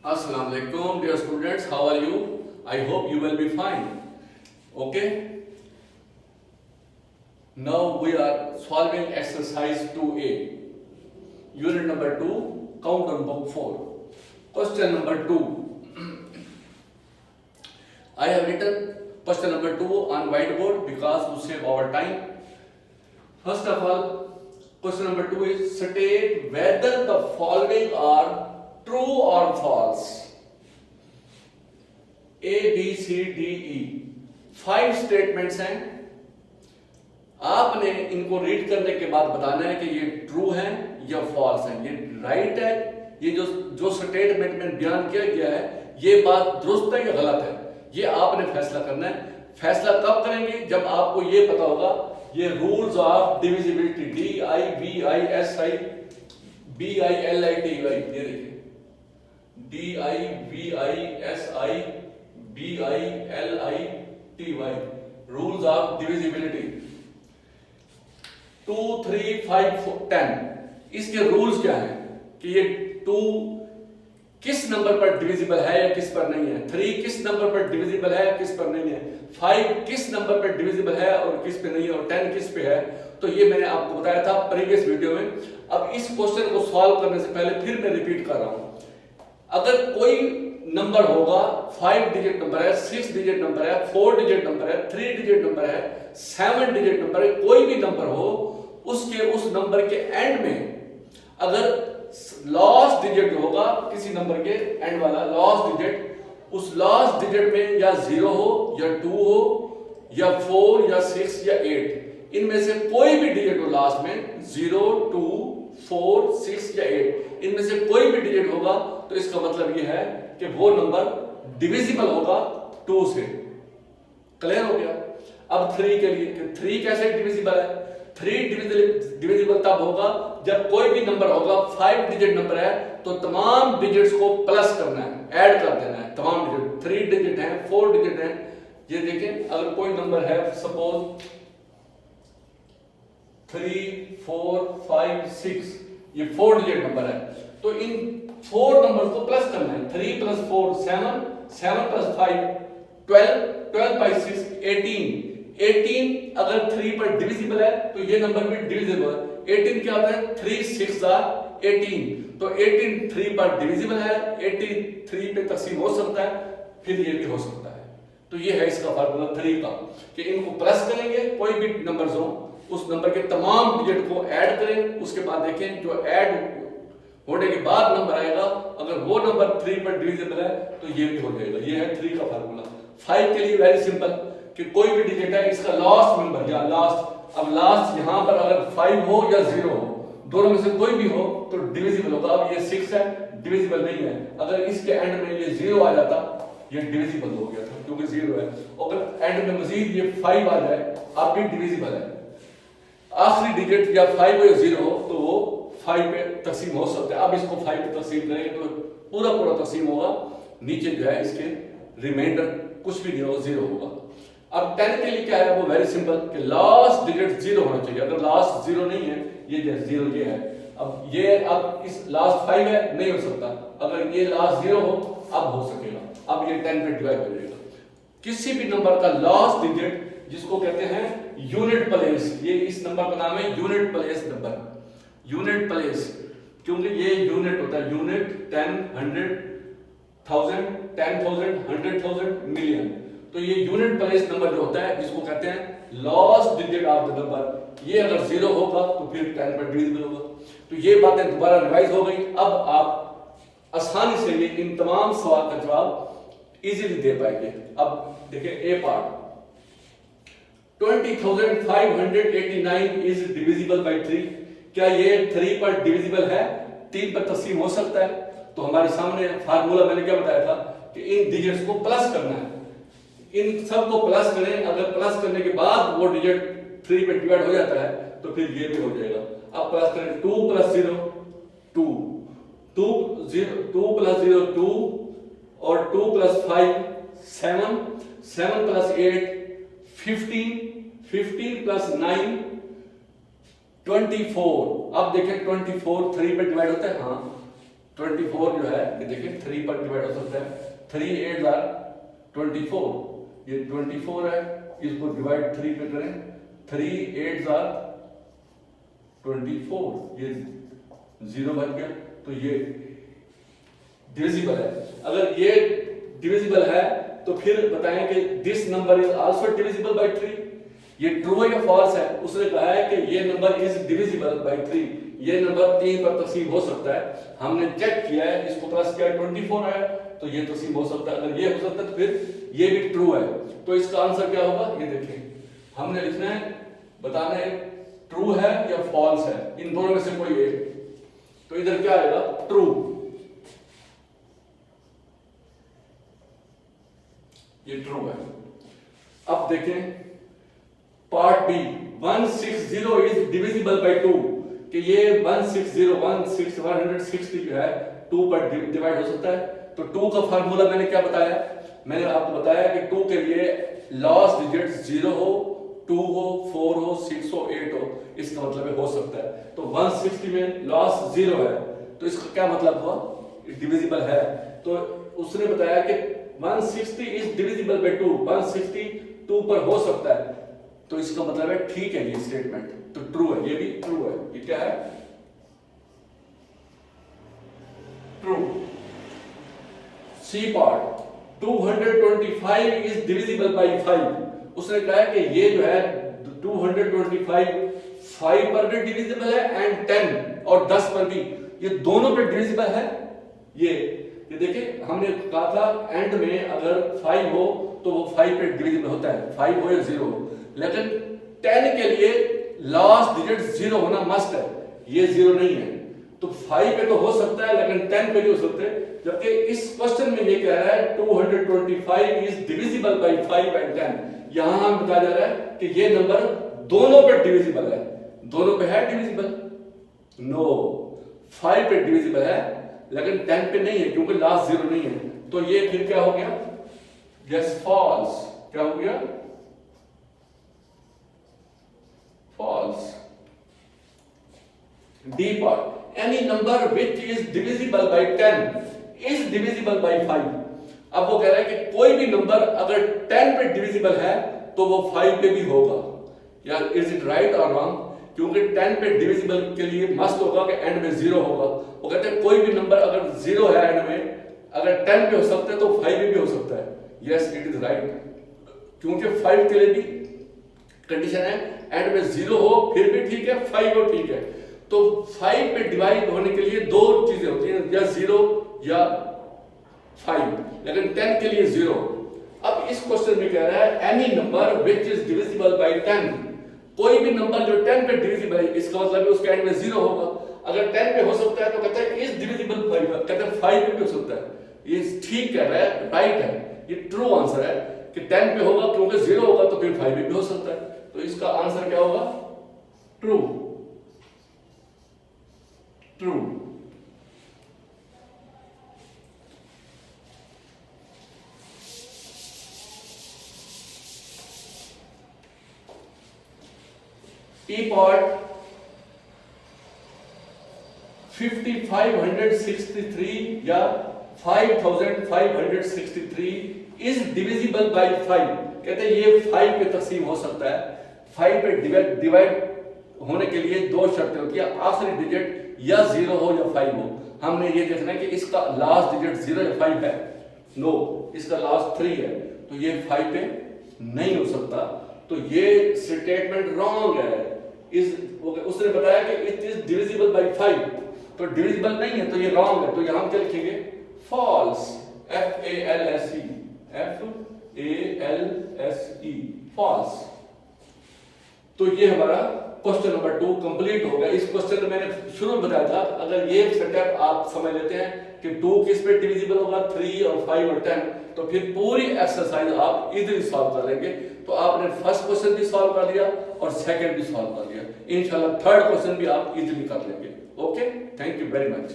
Assalamu alaikum, dear students. How are you? I hope you will be fine. Okay. Now we are solving exercise 2A. Unit number 2. Count on book 4. Question number 2. I have written question number 2 on whiteboard because to save our time. First of all, question number 2 is state whether the following are true or false. A, B, C, D, E. 5 statements हैं. आपने इनको read करने के बाद बताना है कि ये ट्रू है या फॉल्स है, ये राइट है, ये जो स्टेटमेंट में बयान किया गया है ये बात दुरुस्त है या गलत है, ये आपने फैसला करना है. फैसला कब करेंगे? जब आपको ये पता होगा ये rules of divisibility DIVISI BILITY, ये देखिए DIVISI BILITY, rules of divisibility. 2, 3, 5, 10. इसके रूल्स क्या हैं कि ये 2 किस नंबर पर डिविजिबल है या किस पर नहीं है, 3 किस नंबर पर डिविजिबल है किस पर नहीं है, 5 किस नंबर पर डिविजिबल है और किस पे नहीं है, और 10 किस पे है. तो ये मैंने आपको बताया था प्रीवियस वीडियो में. अब इस क्वेश्चन को सॉल्व करने से पहले फिर मैं रिपीट कर रहा हूं. अगर कोई नंबर होगा 5 डिजिट नंबर है, 6 डिजिट नंबर है, 4 डिजिट नंबर है, 3 डिजिट नंबर है, 7 डिजिट नंबर है, कोई भी नंबर हो, उसके उस नंबर के एंड में अगर लास्ट डिजिट होगा किसी नंबर के एंड वाला लास्ट डिजिट, उस लास्ट डिजिट में या 0 हो या 2 हो या 4 या 6 या 8, इनमें से कोई भी डिजिट हो लास्ट में 0, 2, 4, 6 या 8, इनमें से कोई भी डिजिट होगा तो इसका मतलब यह है कि वो नंबर डिविजिबल होगा 2 से. क्लियर हो गया? अब 3 के लिए 3 कैसे डिविजिबल है? 3 डिविजिबल तब होगा जब कोई भी नंबर होगा 5 डिजिट नंबर है तो तमाम डिजिट्स को प्लस करना है, ऐड कर देना है. तमाम डिजिट 3 डिजिट हैं, 4 डिजिट हैं. ये देखें, अगर कोई नंबर है सपोज 3, 4, 5, 6, ये 4 डिजिट नंबर है, तो इन 4 नंबर्स को प्लस करना है. 3 + 4 7, 7 + 5 12, 12 × 6 18. 18 अगर 3 पर डिविजिबल है तो ये नंबर भी डिविजिबल है. 18 क्या होता है? 3 6 18. तो 18 3 पर डिविजिबल है, 18 3 पे तकसीम हो सकता है, फिर ये भी हो सकता है. तो ये है इसका फार्मूला 3 का कि इनको प्लस करेंगे, कोई भी नंबर्स हो उस नंबर के तमाम डिजिट को ऐड करें, उसके बाद देखें जो ऐड होने के बाद नंबर आएगा, अगर वो नंबर 3 पर डिविजिबल है तो ये भी हो जाएगा. ये है 3 का फार्मूला. 5 के लिए वेरी सिंपल कि कोई भी डिजिट है इसका लास्ट नंबर या लास्ट, अब लास्ट यहां पर अगर 5 हो या 0 हो, दोनों में से कोई भी हो तो डिविजिबल होगा. अब ये 6 है, डिविजिबल नहीं है. अगर इसके एंड में ये 0 आ जाता ये डिविजिबल हो गया था क्योंकि 0 है. अगर एंड में मजीद ये 5 आ जाए अब भी डिविजिबल है. आखिरी डिजिट या 5 हो या 0 हो तो वो 5 पे तकसीम हो सकता है. अब इसको 5 पे तकसीम करेंगे तो पूरा तकसीम होगा, नीचे जो है इसके रिमाइंडर कुछ भी नहीं होगा, 0 होगा. अब 10 के लिए क्या है? वो वेरी सिंपल कि लास्ट डिजिट 0 होना चाहिए. अगर लास्ट 0 नहीं है, ये 0 ये है. अब इस लास्ट 5 है, नहीं हो सकता. अगर ये लास्ट 0 हो अब हो सकेगा. अब ये 10 पे डिवाइड हो जाएगा. किसी भी नंबर का लास्ट डिजिट जिसको कहते हैं यूनिट प्लेस, ये इस नंबर का नाम है unit place number. Unit place क्योंकि ये यूनिट होता है. Unit 10, 100, 1000, 10,000, 100,000, million. तो ये यूनिट प्लेस नंबर जो होता है जिसको कहते हैं last digit of the number, ये अगर 0 होगा तो फिर 10 पर डिविजिबल होगा. तो ये बातें दोबारा रिवाइज हो गई. अब आप आसानी से ये इन तमाम सवाल का जवाब इजीली दे पाएंगे. अब देखिए ए पार्ट, 20,589 इज डिविजिबल बाय 3. क्या ये 3 पर डिविजिबल है? 3 पर तकसीम हो सकता है. तो हमारे सामने फार्मूला मैंने क्या बताया था कि इन डिजिट्स को प्लस करना है. इन सब को प्लस करें. अगर प्लस करने के बाद वो डिजिट 3 पे डिवाइड हो जाता है तो फिर ये भी हो जाएगा. अब प्लस करें 2 + 0 2, 2 + 0 2 और 2 + 5 7, 7 + 8 15, 15 + 9 24. अब देखें 24 3 पे डिवाइड होता है. हाँ, 24 जो है ये देखिए 3 पर डिवाइड हो सकता है, 3 8 आर 24, ये 24 है, इसको डिवाइड 3 पे करें, 3 8 आर 24, ये 0 बच गया, तो ये डिविजिबल है। अगर ये डिविजिबल है तो फिर बताएं कि this number is also divisible by 3, ये ट्रू है या फॉल्स है। उसने कहा है कि ये नंबर इज डिविजिबल बाय 3, ये नंबर 3 पर तकसीम हो सकता है। हमने चेक किया है, इसको प्लस किया 24 आया, तो ये तकसीम हो सकता है। अगर ये हो सकता है तो फिर ये भी ट्रू है। तो इसका आंसर क्या होगा, ये देखें, हमने लिखना है, बताना है ट्रू है या फॉल्स है, इन दोनों में से कोई एक। तो इधर क्या आएगा, ट्रू, ये ट्रू है। अब देखें part B, 160 is divisible by 2, कि ये 160 जो है 2 पर डिवाइड हो सकता है। तो 2 का फार्मूला मैंने क्या बताया, मैंने आपको बताया कि 2 के लिए लास्ट डिजिट 0 हो, 2 हो, 4 हो, 6 हो, 8 हो, इसका मतलब हो सकता है। तो 160 में लास्ट 0 है, तो इसका क्या मतलब हुआ, डिविजिबल है। तो उसने बताया कि 160 इज डिविजिबल बाय 2, 160 2 पर हो सकता है, तो इसका मतलब है ठीक है ये स्टेटमेंट, तो ट्रू है, ये भी ट्रू है। ये क्या है, true. C part, 225 is divisible by 5। उसने कहा है कि ये जो है 225 5 पर भी डिविजिबल है एंड 10 और 10 पर भी, ये दोनों पे डिविजिबल है। ये देखिए हमने कहा था एंड में अगर 5 हो तो वो 5 पे डिविजिबल होता है, 5 हो या 0 हो। लेकिन 10 के लिए लास्ट डिजिट 0 होना मस्ट है, ये 0 नहीं है। तो 5 पे तो हो सकता है लेकिन 10 पे नहीं हो सकते। जबकि इस क्वेश्चन में ये कह रहा है 225 इज डिविजिबल बाय 5 एंड 10। यहां हम बताया जा रहा है कि ये नंबर दोनों पे डिविजिबल है। दोनों पे है डिविजिबल? नो, 5 पे डिविजिबल है लेकिन 10 पे नहीं है क्योंकि लास्ट 0 नहीं है। तो ये फिर क्या हो गया, यस फॉल्स। क्या हो गया, false. D part, any number which is divisible by 10 is divisible by 5। अब वो कह रहा है कि कोई भी नंबर अगर 10 पे डिविजिबल है तो वो 5 पे भी होगा। यार इज इट राइट और रॉन्ग? क्योंकि 10 पे डिविजिबल के लिए मस्ट होगा कि एंड में 0 होगा। वो कहते हैं कोई भी नंबर अगर 0 है एंड में, अगर 10 पे हो सकता है तो 5 पे भी हो सकता है। यस इट इज राइट, क्योंकि 5 के लिए भी कंडीशन है एंड में 0 हो फिर भी ठीक है, 5 हो ठीक है। तो 5 पे डिवाइड होने के लिए दो चीजें होती हैं, या 0 या 5, लेकिन 10 के लिए 0। अब इस क्वेश्चन में कह रहा है any number which is divisible by 10, कोई भी नंबर जो 10 पे डिविजिबल है, इसका मतलब है उसके एंड में 0 होगा। अगर 10 पे हो सकता है तो कहता है इज डिविजिबल बाय, कहता है 5 पे भी हो सकता है। ये ठीक कह रहा है, राइट है, ये ट्रू आंसर है कि 10 पे होगा क्योंकि 0 होगा तो फिर 5 पे भी हो सकता है। तो इसका आंसर क्या होगा, ट्रू, ट्रू। टी पार्ट, 5563 या 5563 इज डिविजिबल बाय 5। कहते हैं ये 5 पे तकसीम हो सकता है। 5 पे डिवाइड होने के लिए दो शर्तें होती है, आखिरी डिजिट या 0 हो या 5 हो। हमने ये देखना है कि इसका लास्ट डिजिट 0 या 5 है। नो, इसका लास्ट 3 है, तो ये 5 पे नहीं हो सकता। तो ये स्टेटमेंट रॉन्ग है। उसने बताया कि इट इज डिविजिबल बाय 5, तो डिविजिबल नहीं है, तो ये रॉन्ग है। तो यहां हम क्या लिखेंगे, फॉल्स, FALSE, FALSE, फॉल्स। तो ये हमारा क्वेश्चन नंबर 2 कंप्लीट हो गया। इस क्वेश्चन में मैंने शुरू में बताया था, अगर ये सेटअप आप समझ लेते हैं कि 2 किस पे डिविजिबल होगा, 3 और 5 और 10, तो फिर पूरी एक्सरसाइज आप इजीली सॉल्व कर लेंगे। तो आपने फर्स्ट क्वेश्चन भी सॉल्व कर लिया और सेकंड भी सॉल्व कर लिया। इंशाल्लाह थर्ड क्वेश्चन भी आप इजीली कर लेंगे। Okay, thank you very much.